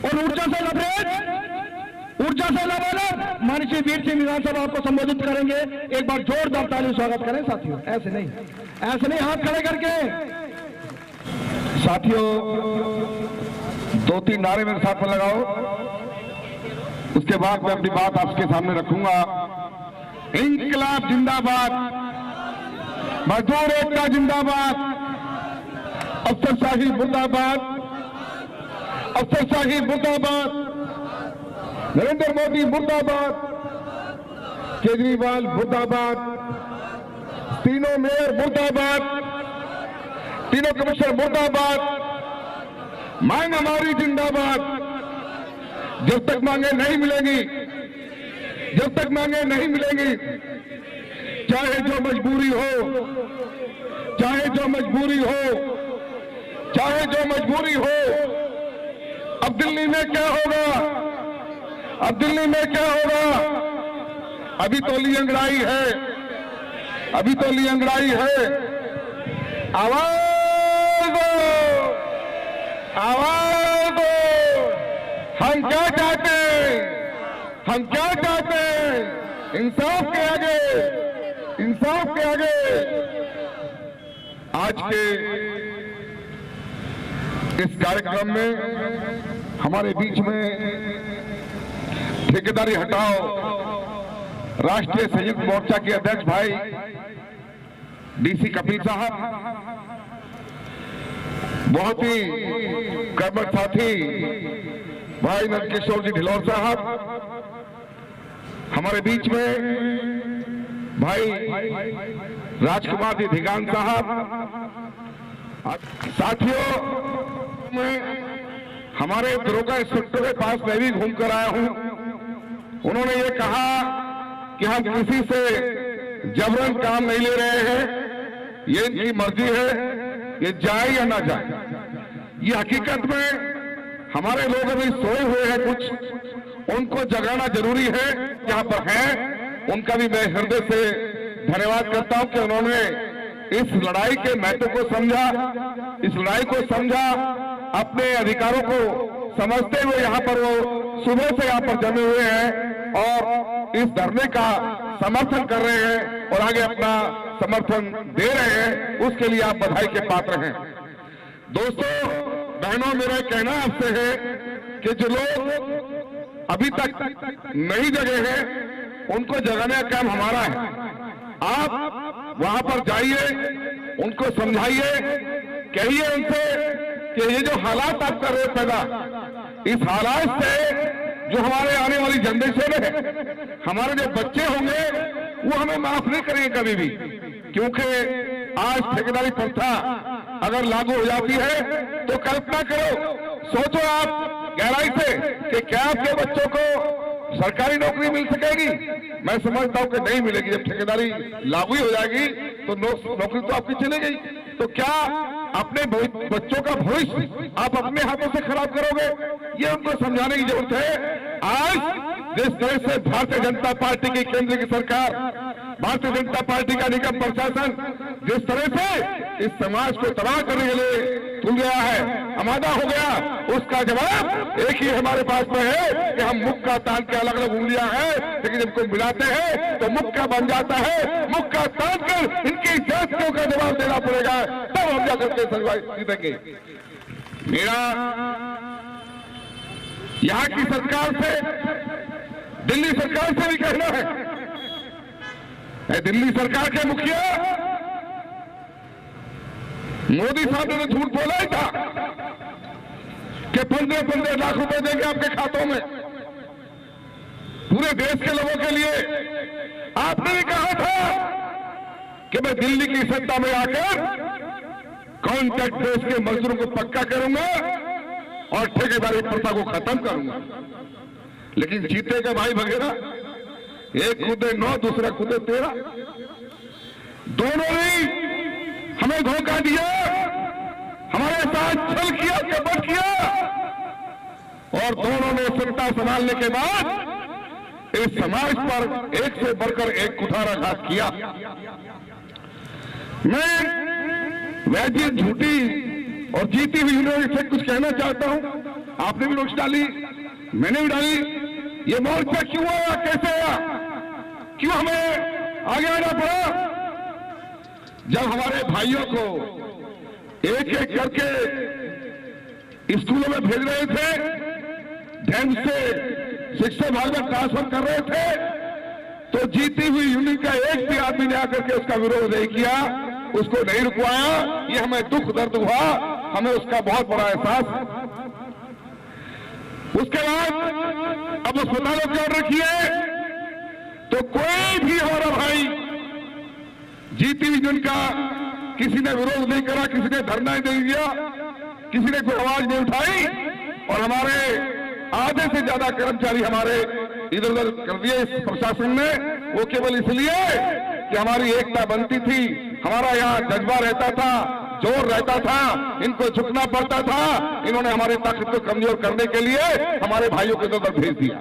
और ऊर्जा से लबरेज, ऊर्जा से लबरेज माननीय वीर सिंह निराल साहब आपको संबोधित करेंगे। एक बार जोरदार ताली स्वागत करें साथियों। ऐसे नहीं, ऐसे नहीं, हाथ खड़े करके। साथियों 2-3 नारे मेरे साथ में लगाओ, उसके बाद मैं अपनी बात आपके सामने रखूंगा। इंकलाब जिंदाबाद, मजदूर एकता जिंदाबाद, अफसरशाही मुर्दाबाद, अफसरशाही मुर्दाबाद, नरेंद्र मोदी मुर्दाबाद, केजरीवाल मुर्दाबाद, तीनों मेयर मुर्दाबाद, तीनों कमिश्नर मुर्दाबाद, मांग हमारी जिंदाबाद। जब तक मांगे नहीं मिलेंगी, जब तक मांगे नहीं मिलेंगी, चाहे जो मजबूरी हो, चाहे जो मजबूरी हो, चाहे जो मजबूरी हो। अब दिल्ली में क्या होगा, अब दिल्ली में क्या होगा? अभी तो लियंगड़ाई है, अभी तो लियंगड़ाई है। आवाज दो, आवाज दो। हम क्या चाहते हैं, हम क्या चाहते हैं? इंसाफ के आगे, इंसाफ के आगे। आज के इस कार्यक्रम में हमारे बीच में ठेकेदारी हटाओ राष्ट्रीय संयुक्त मोर्चा के अध्यक्ष भाई डीसी कपिल साहब, बहुत ही कर्मठ साथी भाई नंदकिशोर जी ढिलोर साहब, हमारे बीच में भाई राजकुमार जी धिगान साहब। साथियों मैं हमारे दरोगा इंस्पेक्टर के पास मैं भी घूम कर आया हूं। उन्होंने ये कहा कि हम किसी से जबरन काम नहीं ले रहे हैं, ये इनकी मर्जी है, ये जाए या ना जाए। ये हकीकत में हमारे लोग अभी सोए हुए हैं, कुछ उनको जगाना जरूरी है। जहां पर हैं उनका भी मैं हृदय से धन्यवाद करता हूं कि उन्होंने इस लड़ाई के महत्व को समझा, इस लड़ाई को समझा, अपने अधिकारों को समझते हुए यहाँ पर वो सुबह से यहाँ पर जमे हुए हैं और इस धरने का समर्थन कर रहे हैं और आगे अपना समर्थन दे रहे हैं। उसके लिए आप बधाई के पात्र हैं। दोस्तों बहनों, मेरा कहना आपसे है कि जो लोग अभी तक नहीं जगे हैं उनको जगाने का काम हमारा है। आप वहां पर जाइए, उनको समझाइए, कहिए उनसे कि ये जो हालात आप कर रहे पैदा, इस हालात से जो हमारे आने वाली जनरेशन है, हमारे जो बच्चे होंगे वो हमें माफ नहीं करेंगे कभी भी। क्योंकि आज ठेकेदारी प्रथा अगर लागू हो जाती है तो कल्पना करो, सोचो आप गहराई से कि क्या आपके बच्चों को सरकारी नौकरी मिल सकेगी? मैं समझता हूं कि नहीं मिलेगी। जब ठेकेदारी लागू हो जाएगी तो नौकरी तो आपकी चली गई। तो क्या अपने बच्चों का भविष्य आप अपने हाथों से खराब करोगे? ये उनको समझाने की जरूरत है। आज जिस तरह से भारतीय जनता पार्टी की केंद्र की सरकार, भारतीय जनता पार्टी का निगम प्रशासन जिस तरह से इस समाज को तबाह करने के लिए तुल गया है, आमादा हो गया, उसका जवाब एक ही हमारे पास में है कि हम मुक्का तान के अलग अलग उंगलियां हैं, लेकिन जब कोई मिलाते हैं तो मुक्का बन जाता है। मुक्का तान कर इनकी जातियों का जवाब देना पड़ेगा, तब हम जाकर के जीतेंगे। मेरा यहाँ की सरकार से, दिल्ली सरकार से भी कहना है, दिल्ली सरकार के मुखिया मोदी साहब ने झूठ बोला ही था कि 15-15 लाख रुपए देंगे आपके खातों में पूरे देश के लोगों के लिए। आपने भी कहा था कि मैं दिल्ली की सत्ता में आकर कॉन्ट्रैक्ट बेस के मजदूरों को पक्का करूंगा और ठेकेदारी प्रथा को खत्म करूंगा। लेकिन जीतेगा भाई वगैरह, एक खुदे 9, दूसरा खुदे 13। दोनों ने हमें धोखा दिया, हमारे साथ छल किया, कपट किया और दोनों ने सत्ता संभालने के बाद इस समाज पर एक से बढ़कर एक कुठाराघात किया। मैं वैसी झूठी और जीती हुई यूनिवर्सिटी से कुछ कहना चाहता हूं। आपने भी नोटिस डाली, मैंने भी डाली। ये मोर्चा क्यों आया, कैसे आया, क्यों हमें आगे आना पड़ा? जब हमारे भाइयों को एक एक करके स्कूलों में भेज रहे थे, ढंग से शिक्षा विभाग में ट्रांसफर कर रहे थे, तो जीती हुई यूनियन का एक भी आदमी ने आकर के उसका विरोध नहीं किया, उसको नहीं रुकवाया। ये हमें दुख दर्द हुआ, हमें उसका बहुत बड़ा एहसास है। उसके बाद अब अस्पतालों की ऑर्डर किए, तो कोई भी हमारा भाई जीती हुई यूनियन का किसी ने विरोध नहीं करा, किसी ने धरना नहीं दिया, किसी ने कोई आवाज नहीं उठाई, और हमारे आधे से ज्यादा कर्मचारी हमारे इधर उधर कर दिए इस प्रशासन ने। वो केवल इसलिए कि हमारी एकता बनती थी, हमारा यहाँ जज्बा रहता था, जोर रहता था, इनको झुकना पड़ता था। इन्होंने हमारी ताकत को कमजोर करने के लिए हमारे भाइयों को इधर उधर भेज दिया।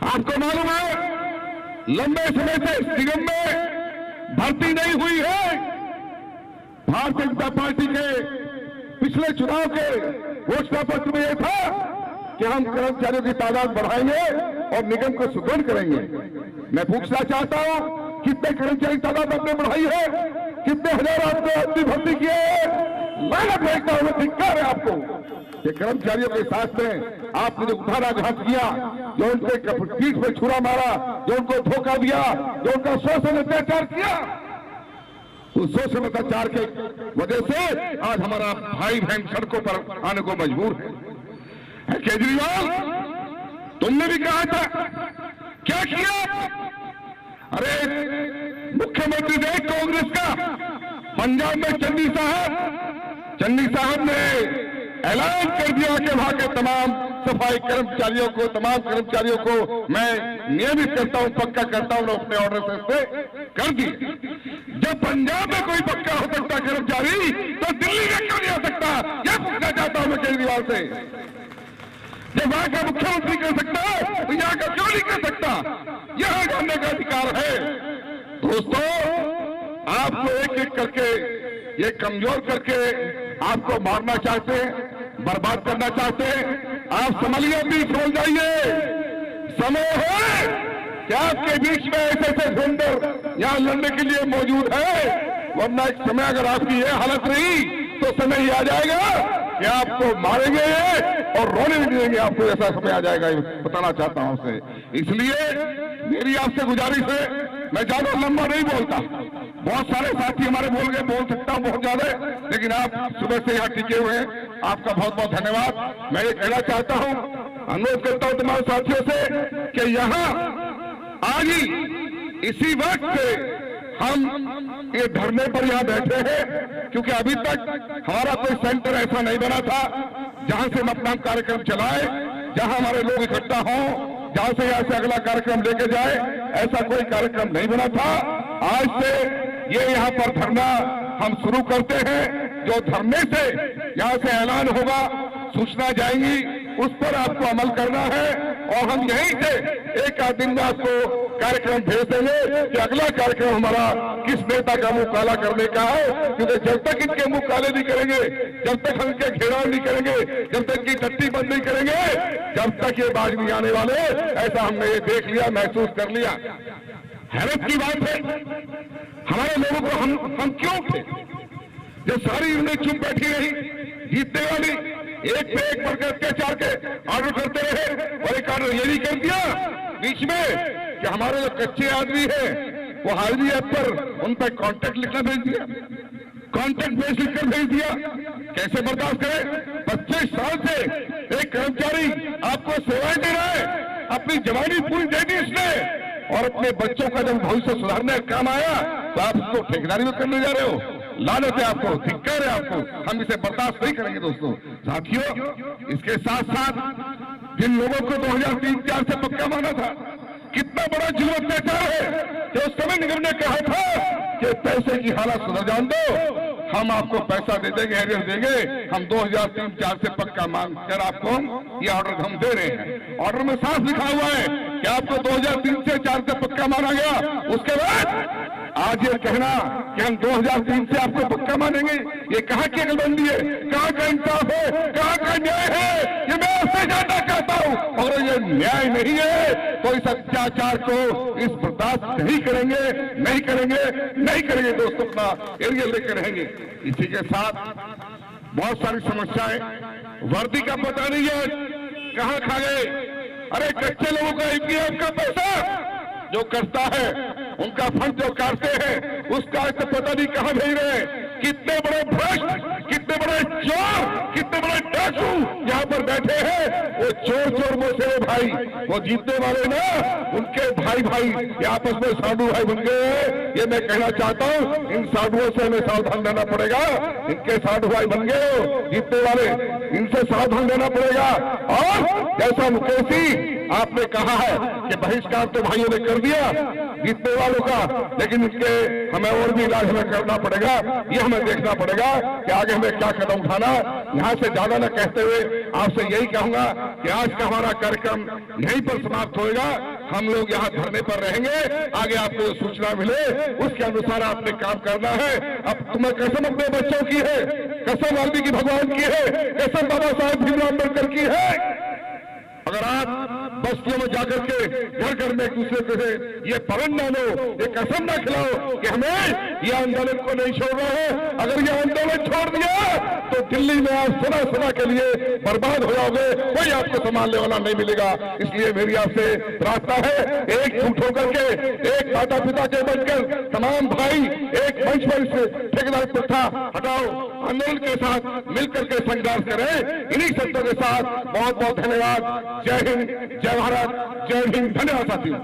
आपको मालूम है, लंबे समय से निगम में भर्ती नहीं हुई है। भारतीय जनता पार्टी के पिछले चुनाव के घोषणा पत्र में यह था कि हम कर्मचारियों की तादाद बढ़ाएंगे और निगम को सुदृढ़ करेंगे। मैं पूछना चाहता हूं, कितने कर्मचारी तादाद आपने बढ़ाई है, कितने हजार आपने आदमी भर्ती किए हैं? लानत भेजता हूं, धिक्कार है आपको। ये कर्मचारियों के साथ में आपने जो उठाघात किया, जो उनके पीठ पर छुरा मारा, जो उनको धोखा दिया, जो उनका शोषण अत्याचार किया, उस शोषण अत्याचार के वजह से आज हमारा भाई बहन सड़कों पर आने को मजबूर है। केजरीवाल, तुमने भी कहा था, क्या किया? अरे मुख्यमंत्री थे कांग्रेस का, पंजाब में चन्नी साहब ने ऐलान कर दिया कि वहां के तमाम सफाई कर्मचारियों को, तमाम कर्मचारियों को मैं नियमित करता हूं, पक्का करता हूं, अपने ऑर्डर से कर दी। जब पंजाब में कोई पक्का हो सकता कर्मचारी, तो दिल्ली में क्यों नहीं हो सकता? यह पूछना चाहता हूं मैं केजरीवाल से। जब वहां का मुख्यमंत्री कर सकता है, तो यहाँ का क्यों नहीं कर सकता? यह जानने का अधिकार है। दोस्तों, आपको एक एक करके ये कमजोर करके आपको मारना चाहते हैं, बर्बाद करना चाहते हैं। आप संभलिए, बीच हो जाइए। समय है कि आपके बीच में ऐसे ऐसे धुंधर यहाँ लड़ने के लिए मौजूद है, वरना एक समय अगर आपकी ये हालत रही तो समय ही आ जाएगा कि आपको मारेंगे और रोने भी देंगे आपको। ऐसा समय आ जाएगा, बताना चाहता हूं आपसे। इसलिए मेरी आपसे गुजारिश है, मैं ज्यादा लंबा नहीं बोलता, बहुत सारे साथी हमारे बोल गए, बोल सकता हूं बहुत ज्यादा, लेकिन आप सुबह से यहाँ टिके हुए हैं, आपका बहुत बहुत धन्यवाद। मैं ये कहना चाहता हूं, अनुरोध करता हूं तमाम साथियों से कि यहाँ आज ही इसी वक्त हम ये धरने पर यहाँ बैठे हैं, क्योंकि अभी तक हमारा कोई सेंटर ऐसा नहीं बना था जहां से हम अपना कार्यक्रम चलाए, जहां हमारे लोग इकट्ठा हों, जहां से यहाँ से अगला कार्यक्रम लेके जाए, ऐसा कोई कार्यक्रम नहीं बना था। आज से ये यहाँ पर धरना हम शुरू करते हैं। जो धरने से यहाँ से ऐलान होगा, सूचना जाएंगी, उस पर आपको अमल करना है, और हम यहीं से एक आध दिन में आपको कार्यक्रम भेज देंगे कि अगला कार्यक्रम हमारा किस नेता का मुंह काला करने का है। क्योंकि जब तक इनके मुंह काले नहीं करेंगे, जब तक हम इनके घेराव नहीं करेंगे, जब तक इनकी टट्टी बंद नहीं करेंगे, जब तक ये बाज नहीं आने वाले। ऐसा हमने ये देख लिया, महसूस कर लिया। हैरत की बात है, हमारे लोगों को हम क्यों थे जो सारी यूनियन चुप बैठी रही, जीतने वाली एक पे एक बढ़कर अत्याचार के ऑर्डर करते रहे, और एक ऑर्डर ये भी कर दिया बीच में कि हमारे जो कच्चे आदमी है वो हाजिरी ऐप पर उन पर कॉन्ट्रैक्ट लिखना भेज दिया, कॉन्ट्रैक्ट बेस लिखकर भेज दिया। कैसे बर्दाश्त करें? 25 साल से एक कर्मचारी आपको सेवाएं दे रहा है, अपनी जवानी पूरी दे दी इसने, और अपने बच्चों का जब भविष्य सुधारने का काम आया तो आप उसको ठेकेदारी में करने जा रहे हो। लानत है आपको, धिक्कार है आपको। हम इसे बर्दाश्त नहीं करेंगे। दोस्तों साथियों, इसके साथ साथ जिन लोगों को 2003-04 से पक्का माना था, कितना बड़ा जुल्म अत्याचार है कि उस समय निगम ने कहा था कि पैसे की हालत सुधर जान दो, हम आपको पैसा दे देंगे, एरियर देंगे। हम 2003-04 से पक्का मांग कर आपको ये ऑर्डर हम दे रहे हैं। ऑर्डर में साफ लिखा हुआ है कि आपको 2003 से 4 से पक्का माना गया। उसके बाद आज ये कहना कि हम 2003 से आपको पक्का मानेंगे, ये कहाँ की अकलमंदी है, कहाँ का इंसाफ है, कहाँ का न्याय है, ये मैं आपसे जानना चाहता हूँ। और ये न्याय नहीं है तो इस अत्याचार को इस बर्दाश्त नहीं करेंगे, नहीं करेंगे, नहीं करेंगे दोस्तों, अपना एरिया लेकर रहेंगे। इसी के साथ बहुत सारी समस्याएं, वर्दी का पता नहीं है कहाँ खा गए। अरे कच्चे लोगों का ईपीएफ का पैसा जो करता है, उनका फंड जो काटते हैं, उसका तो पता नहीं कहां भेज रहे हैं। कितने बड़े भ्रष्ट, कितने बड़े चोर, कितने बड़े डाकू यहाँ पर बैठे हैं। वो चोर मोसे भाई, वो जीतने वाले ना, उनके भाई भाई ये आपस में साधु भाई बन गए हैं। ये मैं कहना चाहता हूँ, इन साधुओं से हमें सावधान रहना पड़ेगा। इनके साधु भाई बन गए हो जीतने वाले, इनसे सावधान रहना पड़ेगा। और जैसा मुकेश जी आपने कहा है कि बहिष्कार तो भाइयों ने कर दिया जीतने वालों का, लेकिन इनके हमें और भी इलाज हमें करना पड़ेगा। ये हमें देखना पड़ेगा कि आगे हमें क्या कदम उठाना। यहाँ से ज्यादा न कहते हुए आपसे यही कहूंगा कि आज का हमारा कार्यक्रम यहीं पर समाप्त होएगा। हम लोग यहाँ धरने पर रहेंगे, आगे आपको सूचना मिले उसके अनुसार आपने काम करना है। अब तुम्हें कसम अपने बच्चों की है, कसम वाल्मीकि भगवान की है, कसम बाबा साहेब भीमराव अम्बेडकर की है। अगर आप बस्तियों में जाकर के घर घर में एक दूसरे से ये पवन ना लो, ये कसम ना खिलाओ कि हमें ये आंदोलन को नहीं छोड़ रहे हैं। अगर ये आंदोलन छोड़ दिया तो दिल्ली में आप सदा के लिए बर्बाद हो जाओगे, कोई आपको संभालने वाला नहीं मिलेगा। इसलिए मेरी आपसे प्रार्थना है, एक झूठ होकर के, एक माता पिता के बनकर तमाम भाई एक मंच पर इस ठेकेदार प्रथा हटाओ, आंदोलन के साथ मिलकर के संघर्ष करें। इन्हीं शब्दों के साथ बहुत बहुत धन्यवाद। जय हिंद, जय भारत, जय हिंद। धन्यवाद साथियों।